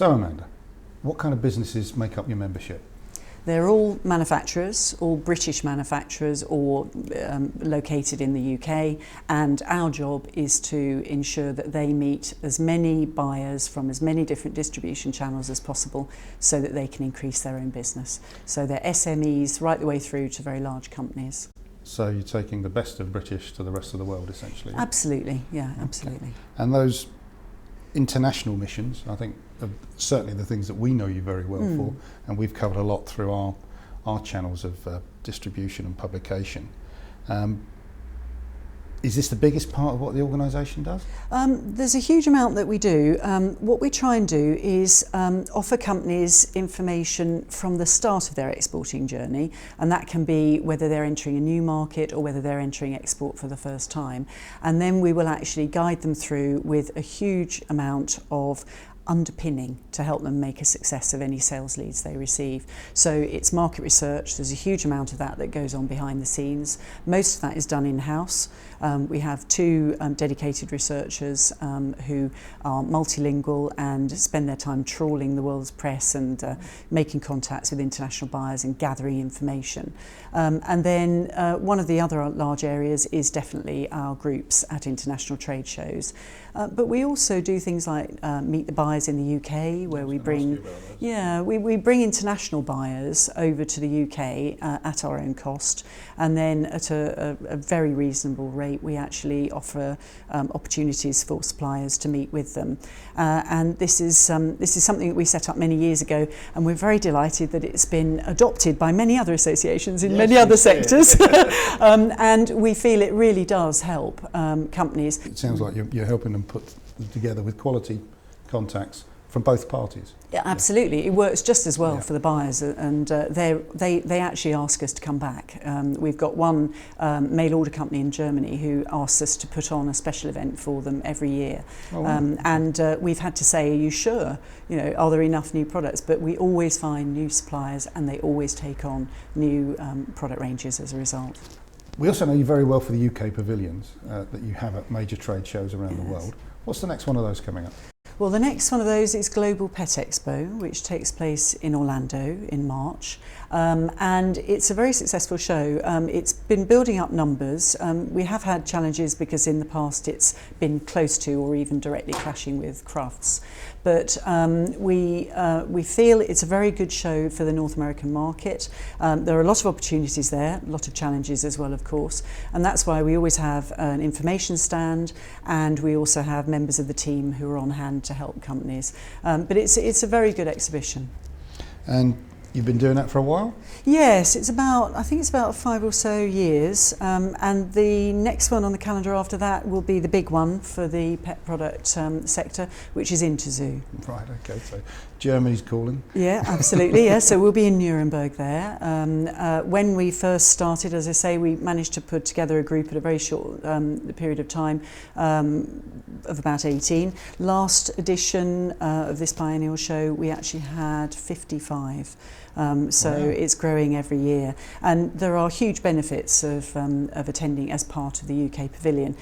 So Amanda, what kind of businesses make up your membership? They're all manufacturers, all British manufacturers, or located in the UK, and our job is to ensure that they meet as many buyers from as many different distribution channels as possible so that they can increase their own business. So they're SMEs right the way through to very large companies. So you're taking the best of British to the rest of the world, essentially? Absolutely, yeah, absolutely. Okay. And those international missions, I think, are certainly the things that we know you very well for, and we've covered a lot through our channels of distribution and publication. Is this the biggest part of what the organisation does? There's a huge amount that we do. What we try and do is offer companies information from the start of their exporting journey, and that can be whether they're entering a new market or whether they're entering export for the first time. And then we will actually guide them through with a huge amount of underpinning to help them make a success of any sales leads they receive. So it's market research. There's a huge amount of that goes on behind the scenes. Most of that is done in-house. We have two dedicated researchers who are multilingual and spend their time trawling the world's press and making contacts with international buyers and gathering information. And then one of the other large areas is definitely our groups at international trade shows. But we also do things like meet the buyers in the UK, where we bring we bring international buyers over to the UK at our own cost, and then at a very reasonable rate we actually offer opportunities for suppliers to meet with them. And this is something that we set up many years ago, and we're very delighted that it's been adopted by many other associations in many other sectors. And we feel it really does help companies. It sounds like you're helping them put together with quality contacts from both parties. Yeah, absolutely. It works just as well for the buyers, and they actually ask us to come back. We've got one mail order company in Germany who asks us to put on a special event for them every year. Oh, wow. And we've had to say, are you sure? You know, are there enough new products? But we always find new suppliers, and they always take on new product ranges as a result. We also know you very well for the UK pavilions that you have at major trade shows around the world. What's the next one of those coming up? Well, the next one of those is Global Pet Expo, which takes place in Orlando in March. And it's a very successful show. It's been building up numbers. We have had challenges because in the past it's been close to or even directly clashing with crafts. But we feel it's a very good show for the North American market. There are a lot of opportunities there, a lot of challenges as well, of course. And that's why we always have an information stand, and we also have members of the team who are on hand to help companies. But it's a very good exhibition. And you've been doing that for a while? Yes, I think it's about 5 or so years, and the next one on the calendar after that will be the big one for the pet product sector, which is Interzoo. Right, okay, so Germany's calling. Yeah, absolutely, yeah, so we'll be in Nuremberg there. When we first started, as I say, we managed to put together a group at a very short period of time of about 18. Last edition of this biennial show, we actually had 55. So it's growing every year, and there are huge benefits of attending as part of the UK Pavilion.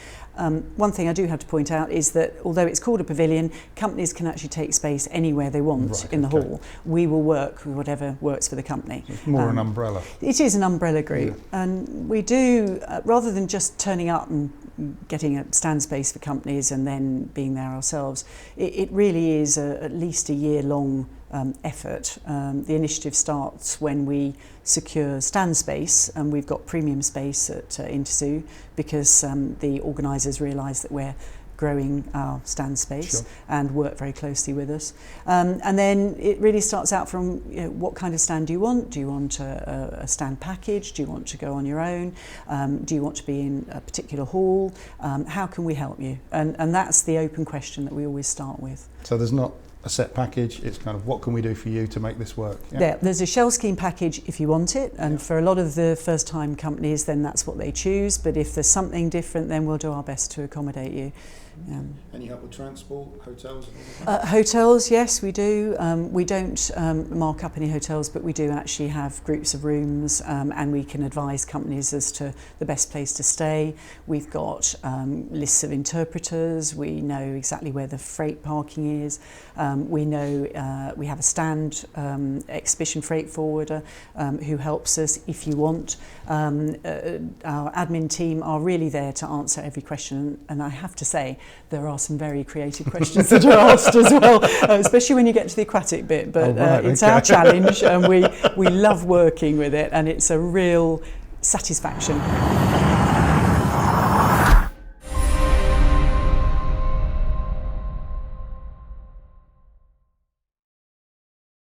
One thing I do have to point out is that although it's called a pavilion, companies can actually take space anywhere they want in the hall. We will work with whatever works for the company. It's more an umbrella. It is an umbrella group, and we do, rather than just turning up and getting a stand space for companies and then being there ourselves, it really is at least a year-long effort. The initiative starts when we secure stand space, and we've got premium space at Interzoo because the organisers realise that we're growing our stand space and work very closely with us. And then it really starts out from, you know, what kind of stand do you want? Do you want a stand package? Do you want to go on your own? Do you want to be in a particular hall? How can we help you? And that's the open question that we always start with. So there's not a set package, it's kind of what can we do for you to make this work? There's a shell scheme package if you want it, and for a lot of the first time companies then that's what they choose, but if there's something different then we'll do our best to accommodate you. Any help with transport, hotels? Hotels, yes, we do. We don't mark up any hotels, but we do actually have groups of rooms, and we can advise companies as to the best place to stay. We've got lists of interpreters. We know exactly where the freight parking is. We know we have a stand exhibition freight forwarder who helps us if you want. Our admin team are really there to answer every question, and I have to say there are some very creative questions that are asked as well, especially when you get to the aquatic bit, but it's our challenge, and we love working with it, and it's a real satisfaction.